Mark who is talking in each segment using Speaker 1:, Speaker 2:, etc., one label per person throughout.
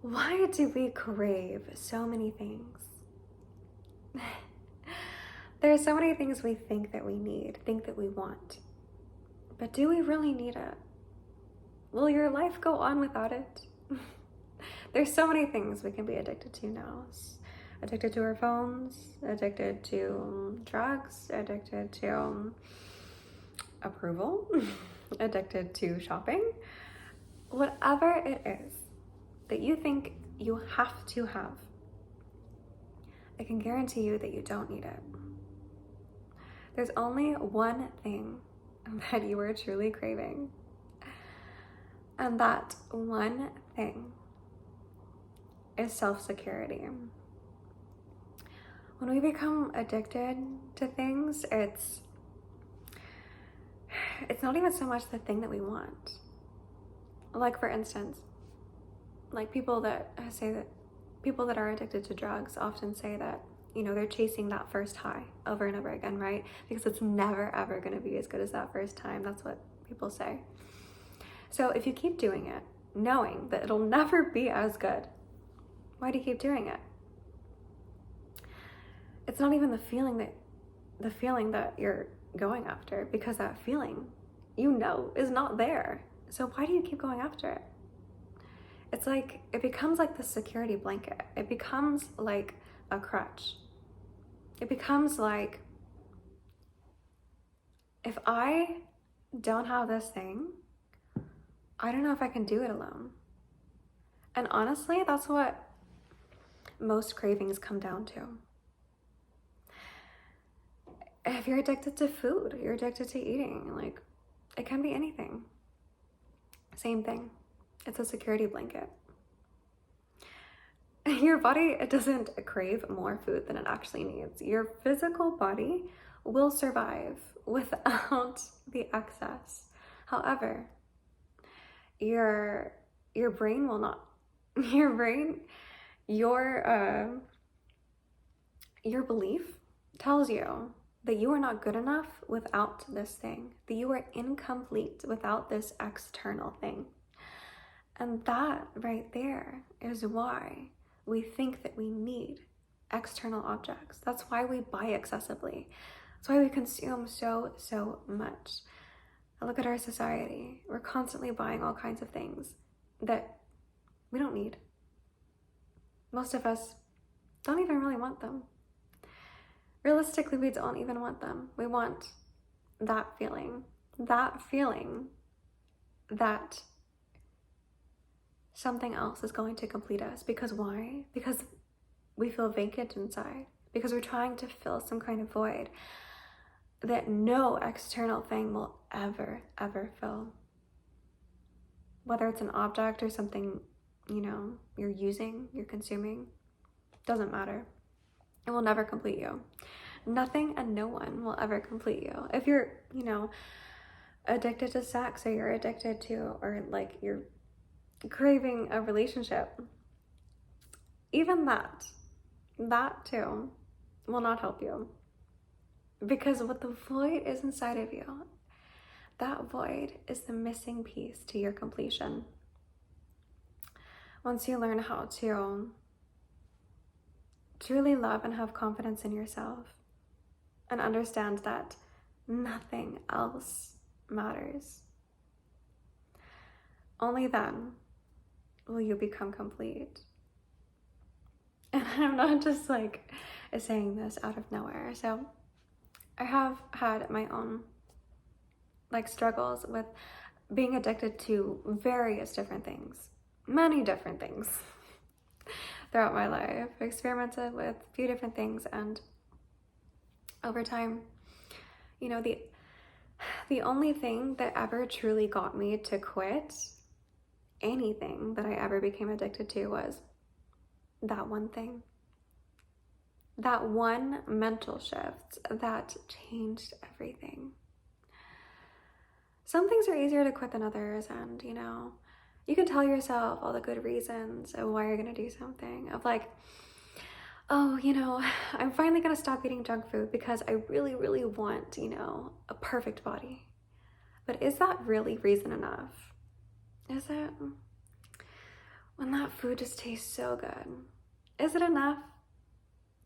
Speaker 1: Why do we crave so many things? There are so many things we think that we need, think that we want. But do we really need it? Will your life go on without it? There's so many things we can be addicted to now. Addicted to our phones, addicted to drugs, addicted to approval, addicted to shopping. Whatever it is that you think you have to have, I can guarantee you that you don't need it. There's only one thing that you are truly craving. And that one thing is self-security. When we become addicted to things, it's not even so much the thing that we want. Like, for instance, like people that are addicted to drugs often say that, they're chasing that first high over and over again, right? Because it's never ever going to be as good as that first time. That's what people say. So if you keep doing it, knowing that it'll never be as good, why do you keep doing it? It's not even the feeling that you're going after, because that feeling, is not there. So why do you keep going after it? It's like, it becomes like the security blanket. It becomes like a crutch. It becomes like, if I don't have this thing, I don't know if I can do it alone. And honestly, that's what most cravings come down to. If you're addicted to food, you're addicted to eating, like, it can be anything. Same thing. It's a security blanket. Your body, it doesn't crave more food than it actually needs. Your physical body will survive without the excess. However, your brain will not. Your belief tells you that you are not good enough without this thing, that you are incomplete without this external thing. And that right there is why we think that we need external objects. That's why we buy excessively. That's why we consume so much. I look at our society. We're constantly buying all kinds of things that we don't need. Most of us don't even really want them. Realistically, we don't even want them. We want that feeling that something else is going to complete us. Because why? Because we feel vacant inside. Because we're trying to fill some kind of void that no external thing will ever fill. Whether it's an object or something, you're using, you're consuming, doesn't matter. It will never complete you. Nothing and no one will ever complete you. If you're, addicted to sex, or you're addicted to, or like you're craving a relationship, even that too will not help you. Because what the void is inside of you, that void is the missing piece to your completion. Once you learn how to truly love and have confidence in yourself, and understand that nothing else matters, only then will you become complete. And I'm not just like saying this out of nowhere. So I have had my own struggles with being addicted to various different things, many different things throughout my life. I experimented with a few different things, and over time, the only thing that ever truly got me to quit anything that I ever became addicted to was that one thing. That one mental shift that changed everything. Some things are easier to quit than others, and you can tell yourself all the good reasons of why you're gonna do something. Of like, oh, I'm finally gonna stop eating junk food because I really, really want, a perfect body. But is that really reason enough? Is it? when that food just tastes so good, is it enough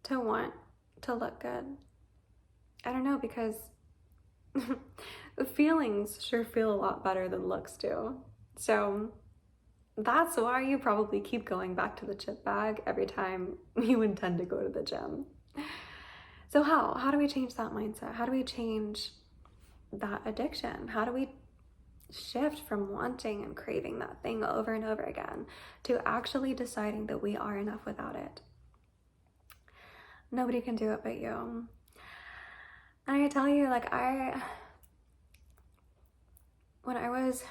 Speaker 1: to want to look good? I don't know, because the feelings sure feel a lot better than looks do. So that's why you probably keep going back to the chip bag every time you intend to go to the gym. So how do we change that mindset? How do we change that addiction? How do we shift from wanting and craving that thing over and over again to actually deciding that we are enough without it? Nobody can do it but you. And I tell you, like, when I was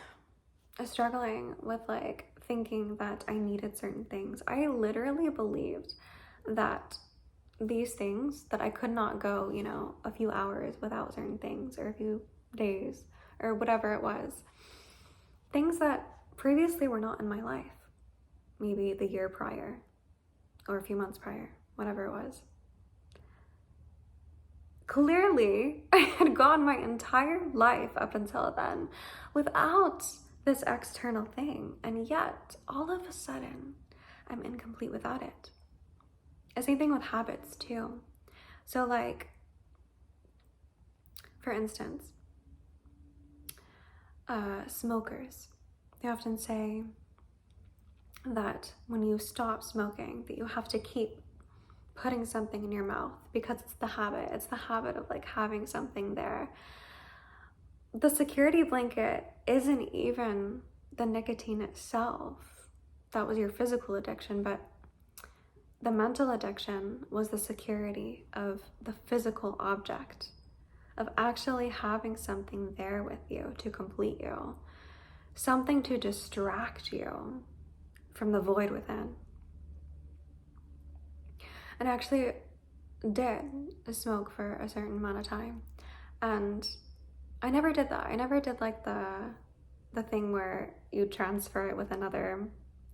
Speaker 1: struggling with like thinking that I needed certain things, I literally believed that these things, that I could not go, you know, a few hours without certain things, or a few days, or whatever it was. Things that previously were not in my life. Maybe the year prior, or a few months prior, whatever it was. Clearly, I had gone my entire life up until then without this external thing, and yet all of a sudden I'm incomplete without it. The same thing with habits too. So like, for instance, smokers, they often say that when you stop smoking, that you have to keep putting something in your mouth because it's the habit of like having something there. The security blanket isn't even the nicotine itself. That was your physical addiction, but the mental addiction was the security of the physical object, of actually having something there with you to complete you, something to distract you from the void within. And I actually did smoke for a certain amount of time, and I never did that. I never did like the thing where you transfer it with another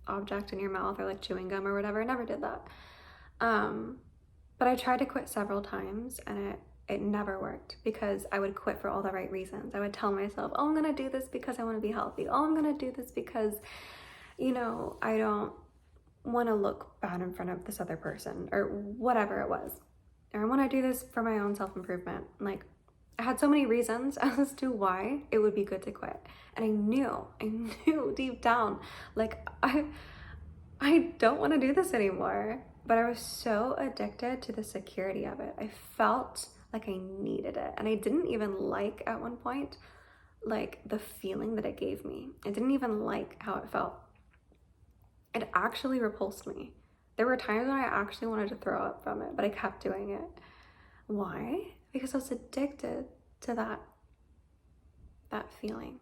Speaker 1: object in your mouth, or like chewing gum or whatever. I never did that. But I tried to quit several times, and it never worked, because I would quit for all the right reasons. I would tell myself, oh, I'm gonna do this because I want to be healthy. Oh, I'm gonna do this because, you know, I don't want to look bad in front of this other person, or whatever it was. Or I want to do this for my own self-improvement. Like, I had so many reasons as to why it would be good to quit. And I knew deep down, like, I don't want to do this anymore. But I was so addicted to the security of it. I felt like I needed it. And I didn't even like, at one point, like the feeling that it gave me. I didn't even like how it felt. It actually repulsed me. There were times when I actually wanted to throw up from it, but I kept doing it. Why? Because I was addicted to that feeling.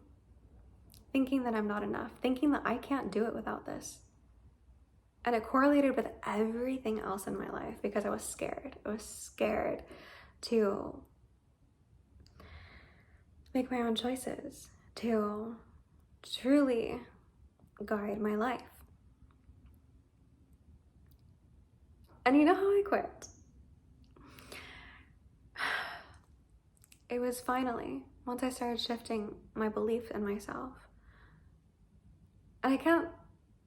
Speaker 1: Thinking that I'm not enough. Thinking that I can't do it without this. And it correlated with everything else in my life, because I was scared. I was scared to make my own choices, to truly guide my life. And you know how I quit? It was finally, once I started shifting my belief in myself. And I can't,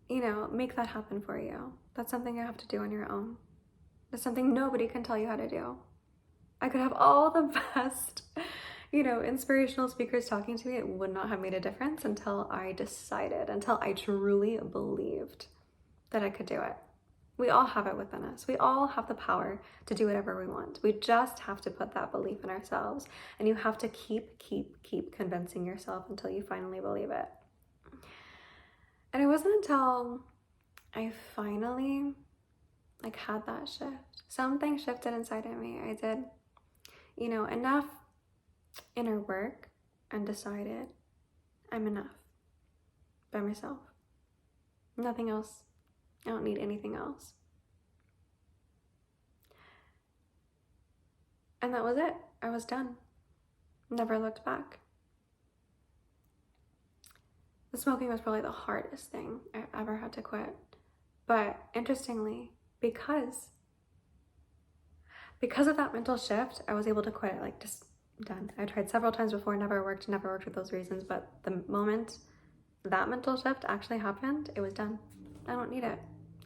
Speaker 1: you know, make that happen for you. That's something you have to do on your own. That's something nobody can tell you how to do. I could have all the best, you know, inspirational speakers talking to me. It would not have made a difference until I decided, until I truly believed that I could do it. We all have it within us. We all have the power to do whatever we want. We just have to put that belief in ourselves. And you have to keep convincing yourself until you finally believe it. And it wasn't until I finally had that shift. Something shifted inside of me. I did, you know, enough inner work and decided I'm enough by myself. Nothing else. I don't need anything else. And that was it. I was done. Never looked back. The smoking was probably the hardest thing I ever had to quit. But interestingly, because of that mental shift, I was able to quit, like, just done. I tried several times before, never worked for those reasons. But the moment that mental shift actually happened, it was done. I don't need it.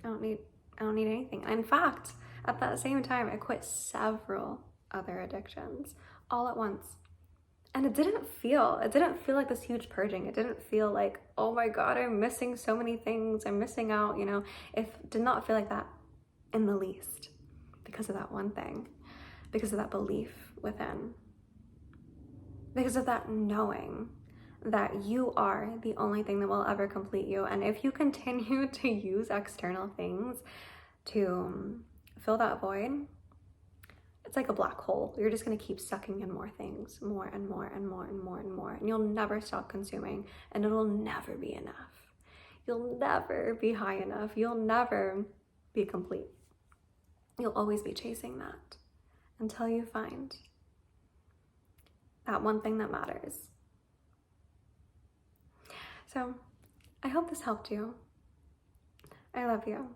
Speaker 1: I don't need anything. In fact, at that same time, I quit several other addictions all at once. And it didn't feel like this huge purging. It didn't feel like, oh my God, I'm missing so many things. I'm missing out, you know. It did not feel like that in the least because of that one thing, because of that belief within, because of that knowing that you are the only thing that will ever complete you. And if you continue to use external things to fill that void, it's like a black hole. You're just going to keep sucking in more things, more and more and more and more and more. And you'll never stop consuming, and it'll never be enough. You'll never be high enough. You'll never be complete. You'll always be chasing that until you find that one thing that matters. So I hope this helped you. I love you.